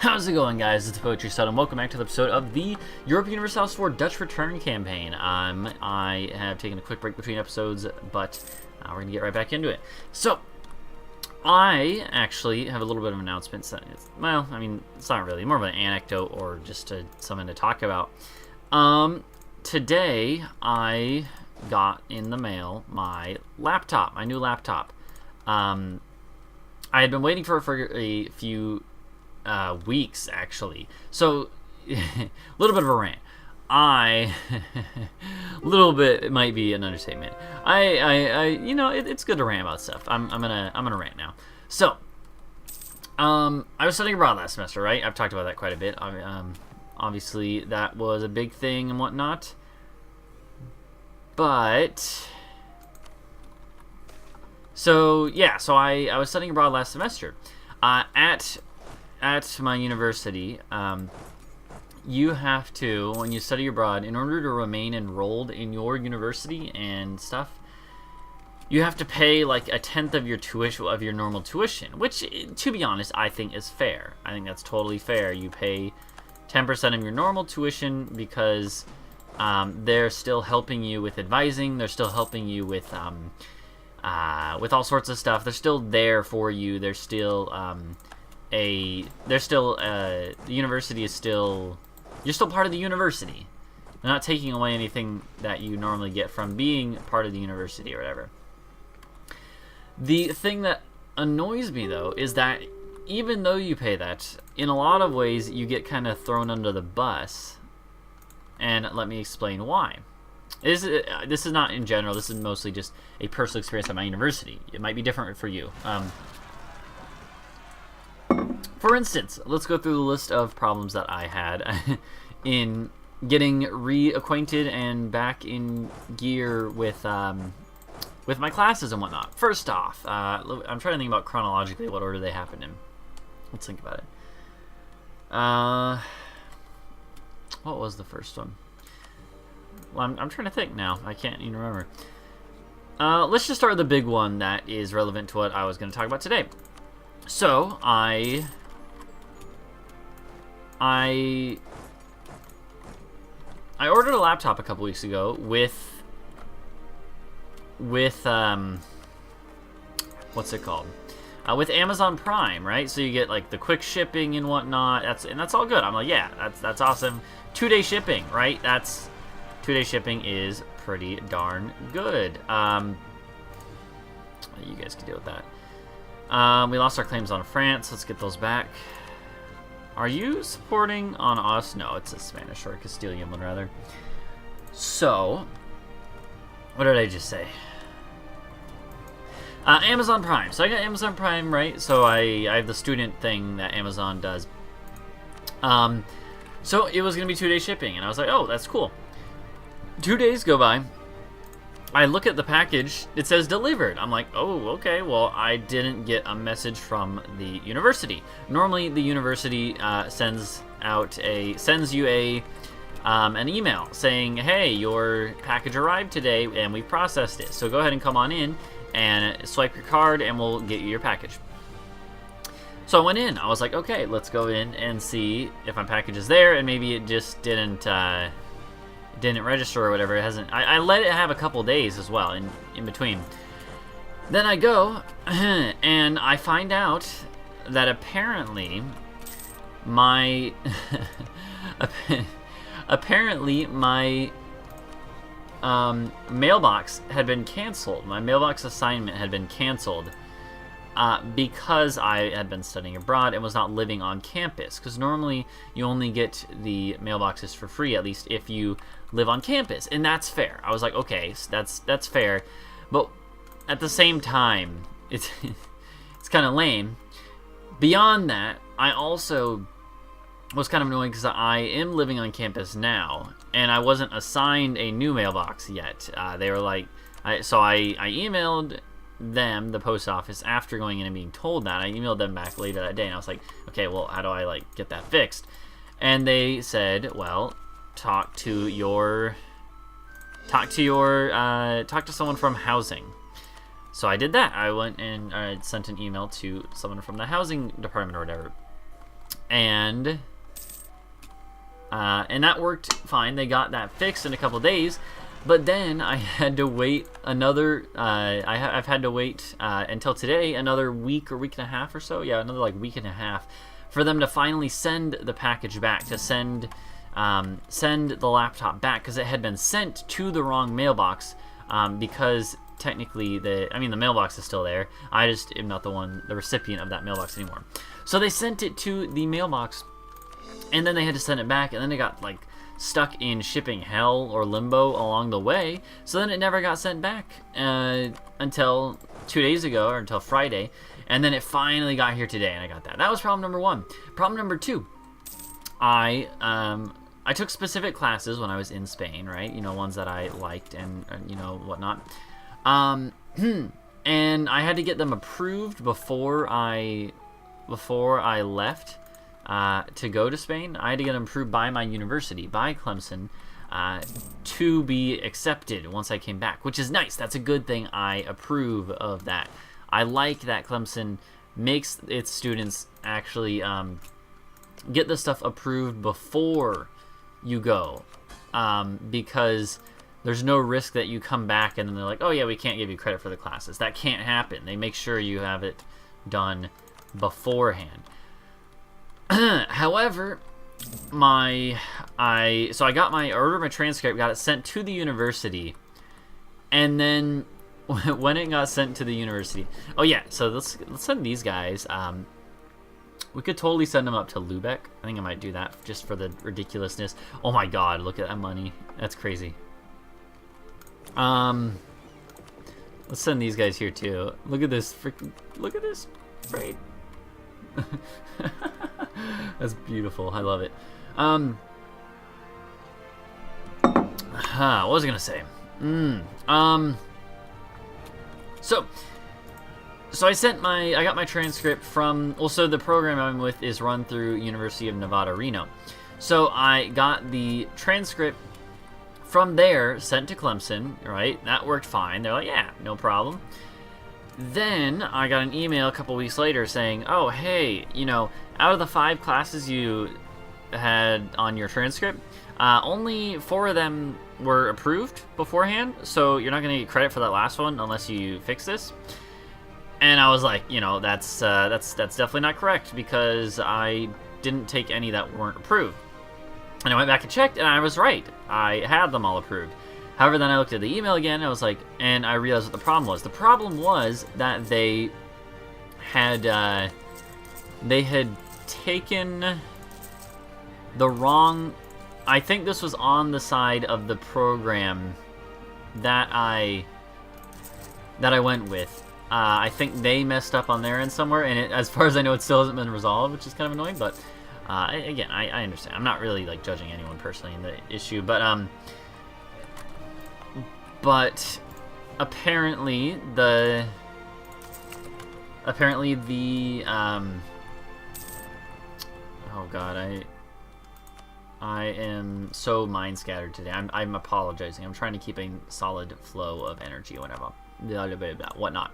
How's it going, guys? It's the Poetry Stud, and welcome back to the episode of the Europa Universalis 4 Dutch Return campaign. I have taken a quick break between episodes, but we're going to get right back into it. So, I actually have a little bit of an announcement. Well, I mean, it's not really. More of an anecdote or just something to talk about. Today, I got in the mail my laptop, my new laptop. I had been waiting for a few weeks, actually. So, a little bit of a rant. A little bit, it might be an understatement. You know, it's good to rant about stuff. I'm gonna rant now. So, I was studying abroad last semester, right? I've talked about that quite a bit. Obviously, that was a big thing and whatnot. But, so yeah, so I was studying abroad last semester. At my university, you have to, when you study abroad, in order to remain enrolled in your university and stuff, you have to pay like a tenth of your tuition, of your normal tuition, which, to be honest, I think is fair. I think that's totally fair. You pay 10% of your normal tuition because they're still helping you with advising. They're still helping you with all sorts of stuff. They're still there for you. They're still the university is still, you're still part of the university. They're not taking away anything that you normally get from being part of the university or whatever. The thing that annoys me, though, is that even though you pay that, in a lot of ways you get kind of thrown under the bus. And let me explain why. This is not in general. This is mostly just a personal experience at my university. It might be different for you. For instance, let's go through the list of problems that I had in getting reacquainted and back in gear with my classes and whatnot. First off, I'm trying to think about chronologically what order they happened in. Let's think about it. What was the first one? Well, I'm trying to think now. I can't even remember. Let's just start with the big one that is relevant to what I was going to talk about today. So, I ordered a laptop a couple weeks ago with what's it called? With Amazon Prime, right? So you get like the quick shipping and whatnot. That's all good. I'm like, yeah, that's awesome. 2-day shipping, right? 2-day shipping is pretty darn good. You guys can deal with that. We lost our claims on France. Let's get those back. Are you supporting on us? No, it's a Spanish or a Castilian one, rather. So, what did I just say? Amazon Prime. So I got Amazon Prime, right? So I have the student thing that Amazon does. So it was going to be 2-day shipping, and I was like, oh, that's cool. 2 days go by. I look at the package. It says delivered. I'm like, oh, okay. Well, I didn't get a message from the university. Normally, the university sends you an email saying, hey, your package arrived today, and we processed it. So go ahead and come on in and swipe your card, and we'll get you your package. So I went in. I was like, okay, let's go in and see if my package is there, and maybe it just didn't register or whatever. It hasn't. I let it have a couple days as well in between. Then I go and I find out that apparently my mailbox had been canceled. My mailbox assignment had been canceled because I had been studying abroad and was not living on campus. Because normally you only get the mailboxes for free, at least if you live on campus, and that's fair. I was like, okay, so that's fair, but at the same time, it's kind of lame. Beyond that, I also was kind of annoying because I am living on campus now, and I wasn't assigned a new mailbox yet. They were like, so I emailed them, the post office, after going in and being told that. I emailed them back later that day, and I was like, okay, well, how do I like get that fixed? And they said, well, talk to someone from housing. So I did that. I went and I sent an email to someone from the housing department or whatever. and that worked fine. They got that fixed in a couple days, but then I had to wait another. I've had to wait until today, another week or week and a half or so. Yeah, another like week and a half for them to finally send the package back, to send the laptop back, because it had been sent to the wrong mailbox. Because technically the mailbox is still there. I just am not the recipient of that mailbox anymore. So they sent it to the mailbox, and then they had to send it back, and then it got like stuck in shipping hell or limbo along the way. So then it never got sent back until 2 days ago, or until Friday, and then it finally got here today, and I got that. That was problem number one. Problem number two, I took specific classes when I was in Spain, right? You know, ones that I liked and you know, whatnot. And I had to get them approved before I left to go to Spain. I had to get them approved by my university, by Clemson, to be accepted once I came back, which is nice. That's a good thing. I approve of that. I like that Clemson makes its students actually get the stuff approved before you go, because there's no risk that you come back and then they're like, oh yeah, we can't give you credit for the classes. That can't happen. They make sure you have it done beforehand. However, I ordered my transcript, got it sent to the university, and then when it got sent to the university, oh yeah, so let's send these guys. We could totally send them up to Lubeck. I think I might do that just for the ridiculousness. Oh my god, look at that money. That's crazy. Let's send these guys here too. Look at this look at this freight. That's beautiful. I love it. What was I gonna say? So I got my transcript from, also the program I'm with is run through University of Nevada, Reno. So I got the transcript from there, sent to Clemson, right? That worked fine. They're like, yeah, no problem. Then I got an email a couple weeks later saying, oh, hey, you know, out of the 5 classes you had on your transcript, only 4 of them were approved beforehand, so you're not going to get credit for that last one unless you fix this. And I was like, you know, that's definitely not correct, because I didn't take any that weren't approved. And I went back and checked, and I was right. I had them all approved. However, then I looked at the email again, and I was like, and I realized what the problem was. The problem was that they had taken the wrong. I think this was on the side of the program that I went with. I think they messed up on their end somewhere, and as far as I know, it still hasn't been resolved, which is kind of annoying. But again, I understand. I'm not really like judging anyone personally in the issue, but apparently the oh god, I am so mind scattered today. I'm apologizing. I'm trying to keep a solid flow of energy whenever blah, blah, blah, blah, whatnot.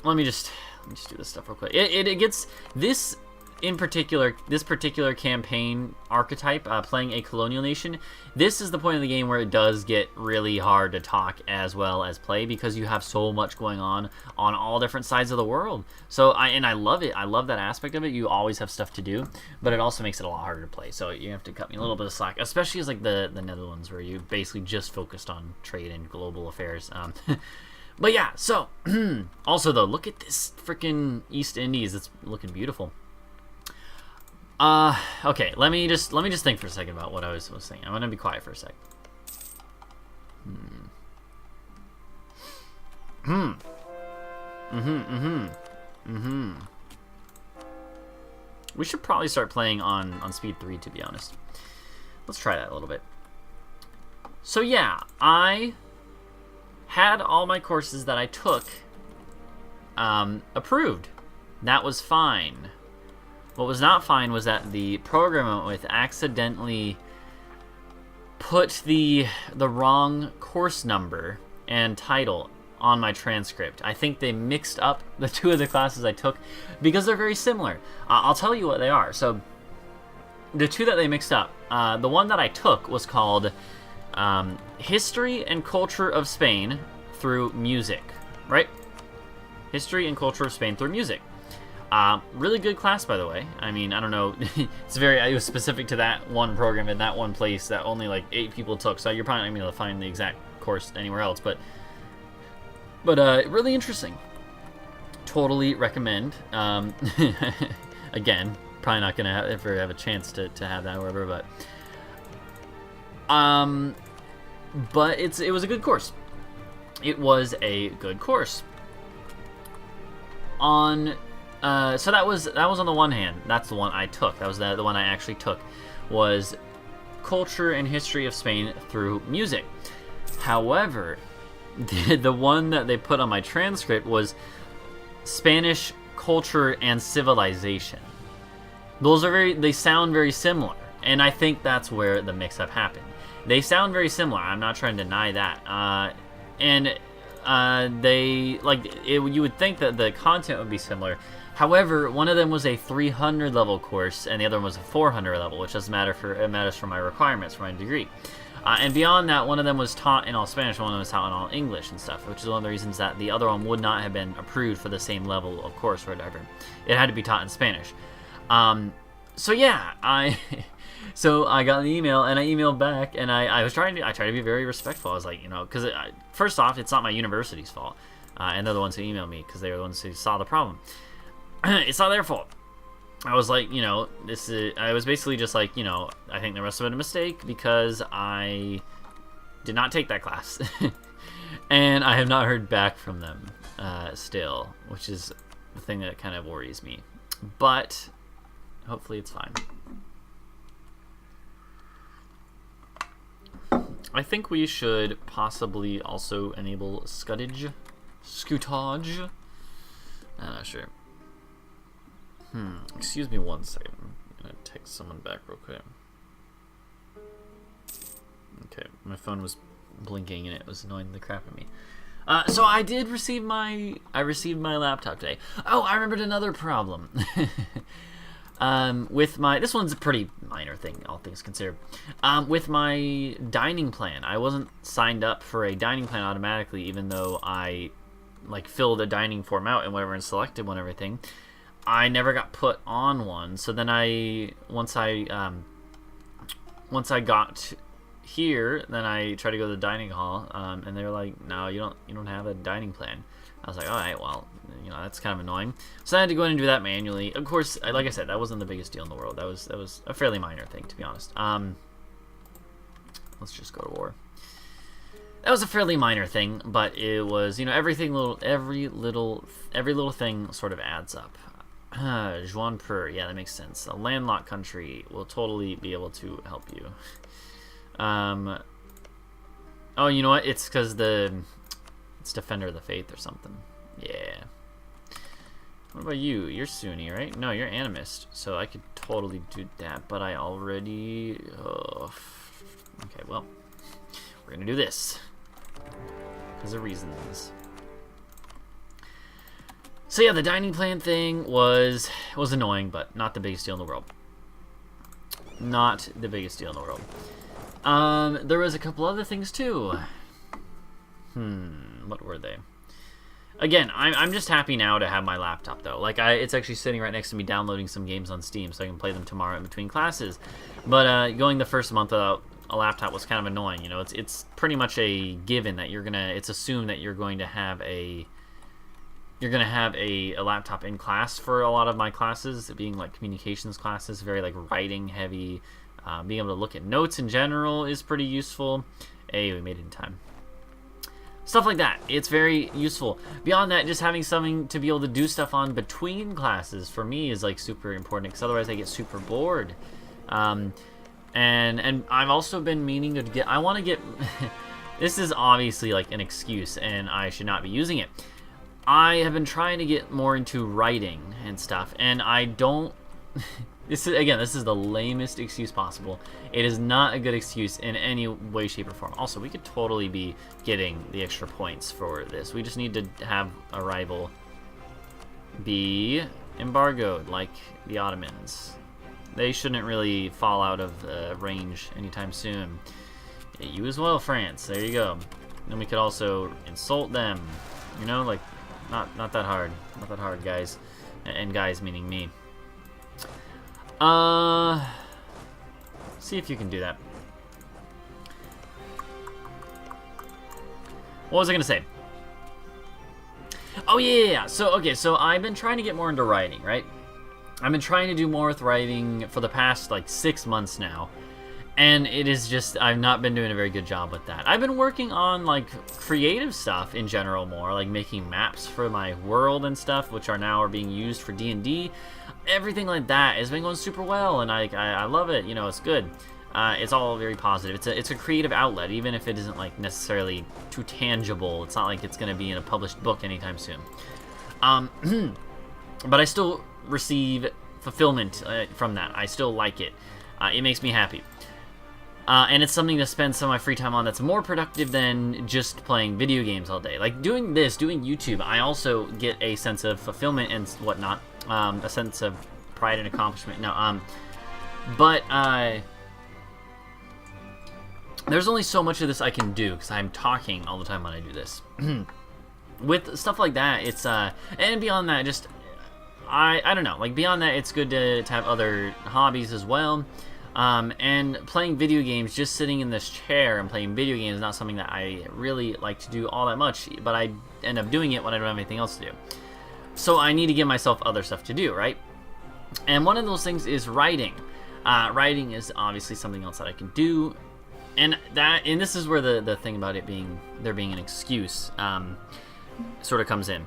Let me just do this stuff real quick. It gets this in particular, this particular campaign archetype, playing a colonial nation. This is the point of the game where it does get really hard to talk as well as play, because you have so much going on all different sides of the world. So I love it. I love that aspect of it. You always have stuff to do, but it also makes it a lot harder to play. So you have to cut me a little bit of slack, especially as like the Netherlands, where you basically just focused on trade and global affairs. But yeah, so also though, look at this freaking East Indies. It's looking beautiful. Okay, let me just think for a second about what I was saying. I'm gonna be quiet for a sec. We should probably start playing on speed 3, to be honest. Let's try that a little bit. So yeah, I had all my courses that I took approved. That was fine. What was not fine was that the program I went with accidentally put the wrong course number and title on my transcript. I think they mixed up the two of the classes I took because they're very similar. I'll tell you what they are. So the two that they mixed up, the one that I took was called History and Culture of Spain through Music, right? History and Culture of Spain through Music. Really good class, by the way. I mean, I don't know. It was specific to that one program in that one place that only like 8 people took. So you're probably not going to be able to find the exact course anywhere else. But really interesting. Totally recommend. Again, probably not going to ever have a chance to have that, however. But it was a good course. It was a good course. So that was on the one hand. That's the one I took. That was the one I actually took, was Culture and History of Spain through Music. However, the one that they put on my transcript was Spanish Culture and Civilization. They sound very similar, and I think that's where the mix-up happened. They sound very similar. I'm not trying to deny that. You would think that the content would be similar. However, one of them was a 300 level course, and the other one was a 400 level, which doesn't matter it matters for my requirements for my degree. And beyond that, one of them was taught in all Spanish, one of them was taught in all English and stuff, which is one of the reasons that the other one would not have been approved for the same level of course or whatever. It had to be taught in Spanish. So yeah, I got an email, and I emailed back, and I tried to be very respectful. I was like, because first off, it's not my university's fault, and they're the ones who emailed me because they were the ones who saw the problem. It's not their fault. I was like, I was basically just like, I think there must have been a mistake because I did not take that class, and I have not heard back from them still, which is the thing that kind of worries me. But hopefully it's fine. I think we should possibly also enable scootage. I'm not sure. Excuse me one second. I'm gonna text someone back real quick. Okay, my phone was blinking and it was annoying the crap out of me. So I did receive my laptop today. Oh, I remembered another problem. This one's a pretty minor thing, all things considered. With my dining plan, I wasn't signed up for a dining plan automatically, even though I filled a dining form out and whatever and selected one and everything. I never got put on one. So then once I got here, then I tried to go to the dining hall, and they were like, "No, you don't have a dining plan." I was like, all right, well, that's kind of annoying. So I had to go in and do that manually. Of course, like I said, that wasn't the biggest deal in the world. That was a fairly minor thing, to be honest. Let's just go to war. That was a fairly minor thing, but it was, every little thing sort of adds up. Juan-Pur, yeah, that makes sense. A landlocked country will totally be able to help you. Oh, you know what? It's because it's Defender of the Faith or something. Yeah. What about you? You're Sunni, right? No, you're animist. So I could totally do that, but I already... Okay, well. We're going to do this. Because of reasons. So yeah, the dining plan thing was annoying, but not the biggest deal in the world. Not the biggest deal in the world. There was a couple other things too. What were they? Again, I'm just happy now to have my laptop though. It's actually sitting right next to me, downloading some games on Steam, so I can play them tomorrow in between classes. But going the first month without a laptop was kind of annoying. It's pretty much a given that it's assumed that you're going to have a laptop in class for a lot of my classes, being like communications classes, very writing heavy. Being able to look at notes in general is pretty useful. Hey, we made it in time. Stuff like that. It's very useful. Beyond that, just having something to be able to do stuff on between classes for me is super important, because otherwise I get super bored. And I've also been meaning to get... I want to get... This is obviously an excuse, and I should not be using it. I have been trying to get more into writing and stuff, and I don't... this is the lamest excuse possible. It is not a good excuse in any way, shape, or form. Also, we could totally be getting the extra points for this. We just need to have a rival be embargoed, like the Ottomans. They shouldn't really fall out of range anytime soon. Yeah, you as well, France. There you go. Then we could also insult them. You know, like, not that hard. Not that hard, guys. And guys meaning me. See if you can do that. What was I gonna say? Oh yeah. So okay, so I've been trying to get more into writing, right? I've been trying to do more with writing for the past like 6 months now. And it is just, I've not been doing a very good job with that. I've been working on like creative stuff in general more, like making maps for my world and stuff, which are being used for D&D. Everything like that has been going super well, and I love it. You know, it's good. It's all very positive. It's a creative outlet, even if it isn't like necessarily too tangible. It's not like it's going to be in a published book anytime soon. But I still receive fulfillment from that. I still like it. It makes me happy. And it's something to spend some of my free time on that's more productive than just playing video games all day. Like doing YouTube, I also get a sense of fulfillment and whatnot, a sense of pride and accomplishment. No, but there's only so much of this I can do because I'm talking all the time when I do this. With stuff like that, it's and beyond that, just I don't know. Like beyond that, it's good to have other hobbies as well. And playing video games, just sitting in this chair and playing video games is not something that I really like to do all that much, but I end up doing it when I don't have anything else to do. So I need to give myself other stuff to do, right? And one of those things is writing. Writing is obviously something else that I can do, and this is where the thing about it being an excuse sort of comes in.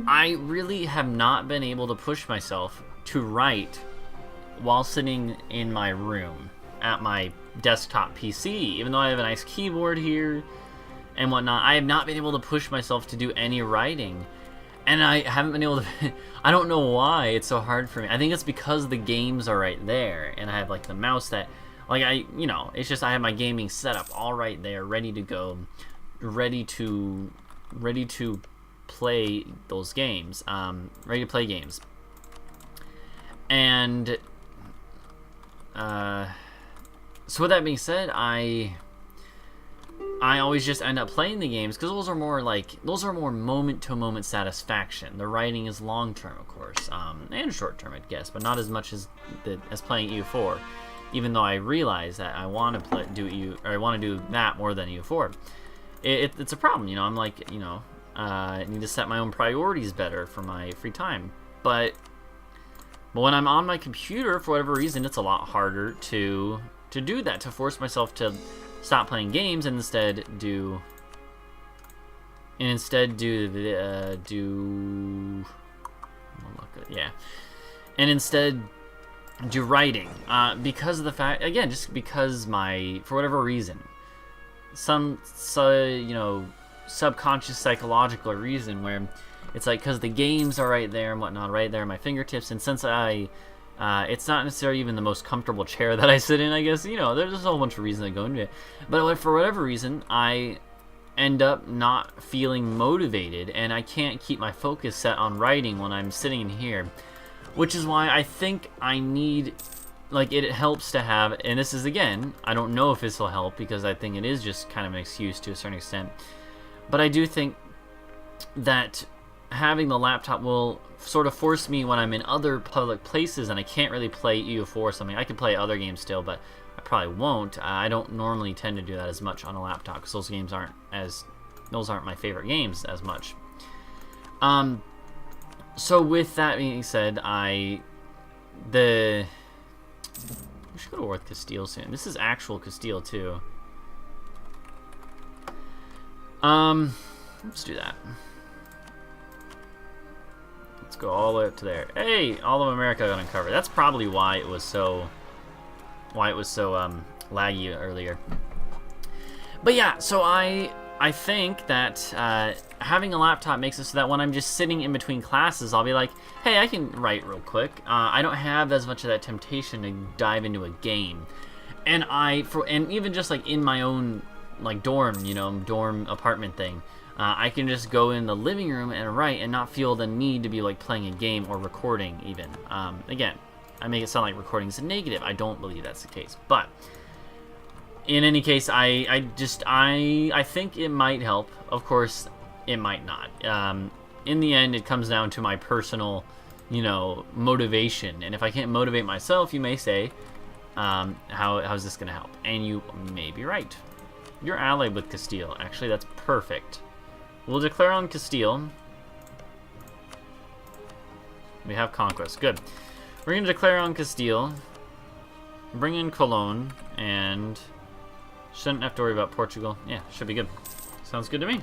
I really have not been able to push myself to write while sitting in my room at my desktop PC, even though I have a nice keyboard here and whatnot. I have not been able to push myself to do any writing, and I haven't been able to I don't know why it's so hard for me. I think it's because the games are right there, and I have like the mouse that like it's just I have my gaming setup all right there, ready to go, ready to play those games, ready to play games. And so with that being said, I always just end up playing the games because those are more moment-to-moment satisfaction. The writing is long-term, of course, and short-term, I guess, but not as much as playing EU4. Even though I realize that I want to do that more than EU4, it's a problem. You know, I'm like, I need to set my own priorities better for my free time, but when I'm on my computer, for whatever reason, it's a lot harder to do that, to force myself to stop playing games and instead do writing, because of the fact, again, just because for whatever reason, some subconscious psychological reason where it's like, because the games are right there and whatnot, right there at my fingertips, and since it's not necessarily even the most comfortable chair that I sit in, I guess, there's a whole bunch of reasons that go into it, but for whatever reason, I end up not feeling motivated, and I can't keep my focus set on writing when I'm sitting in here, which is why I think I need, like, it helps to have, and this is, again, I don't know if this will help, because I think it is just kind of an excuse to a certain extent, but I do think that having the laptop will sort of force me when I'm in other public places and I can't really play EU4 or something. I can play other games still, but I probably won't. I don't normally tend to do that as much on a laptop because those games aren't my favorite games as much. So with that being said, we should go to war with Castile soon. This is actual Castile too. Let's do that. Let's go all the way up to there. Hey, all of America got uncovered. That's probably why it was so laggy earlier. But yeah, so I think that having a laptop makes it so that when I'm just sitting in between classes, I'll be like, hey, I can write real quick. I don't have as much of that temptation to dive into a game. And and even just like in my own like dorm apartment thing, I can just go in the living room and write and not feel the need to be like playing a game or recording even. Again, I make it sound like recording is a negative. I don't believe that's the case, but in any case, I think it might help. Of course, it might not. In the end, it comes down to my personal, motivation. And if I can't motivate myself, you may say, how's this going to help? And you may be right. You're allied with Castile. Actually, that's perfect. We'll declare on Castile. We have conquest. Good. We're going to declare on Castile. Bring in Cologne and shouldn't have to worry about Portugal. Yeah, should be good. Sounds good to me.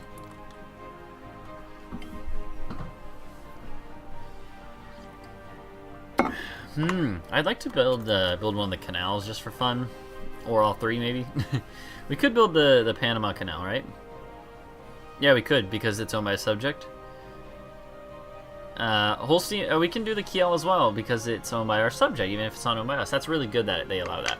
I'd like to build one of the canals just for fun, or all three maybe. We could build the Panama Canal, right? Yeah, we could because it's owned by a subject. Holstein, we can do the Kiel as well because it's owned by our subject, even if it's not owned by us. That's really good that they allow that.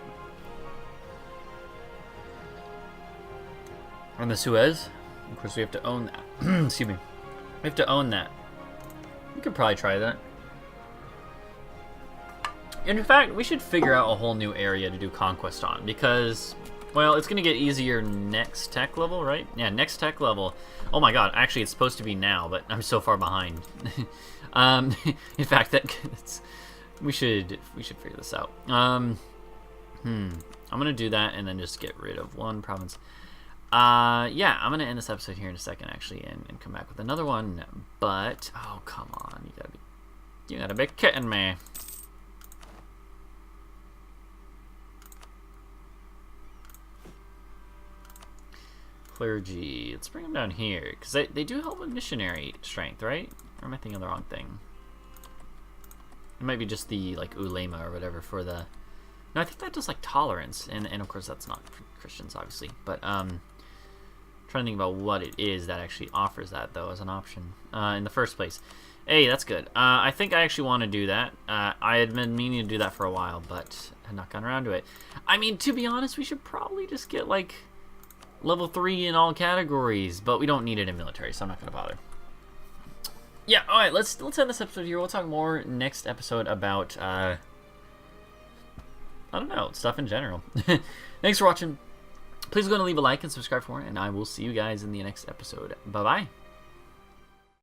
And the Suez, of course, we have to own that. Excuse me. We have to own that. We could probably try that. In fact, we should figure out a whole new area to do conquest on because, well, it's going to get easier next tech level, right? Yeah, next tech level. Oh my god, actually it's supposed to be now, but I'm so far behind. In fact, we should figure this out. I'm going to do that and then just get rid of one province. Yeah, I'm gonna end this episode here in a second, actually, and come back with another one. But oh, come on, you gotta be kidding me. Clergy. Let's bring them down here because they do help with missionary strength, right? Or am I thinking of the wrong thing? It might be just the like ulema or whatever for the. No, I think that does like tolerance, and of course that's not for Christians, obviously, but trying to think about what it is that actually offers that though as an option in the first place. Hey, that's good. I think I actually want to do that. I had been meaning to do that for a while, but had not gotten around to it. I mean, to be honest, we should probably just get like level 3 in all categories, but we don't need it in military, so I'm not gonna bother. Yeah, all right. Let's end this episode here. We'll talk more next episode about I don't know, stuff in general. Thanks for watching. Please go and leave a like and subscribe for more, and I will see you guys in the next episode. Bye-bye.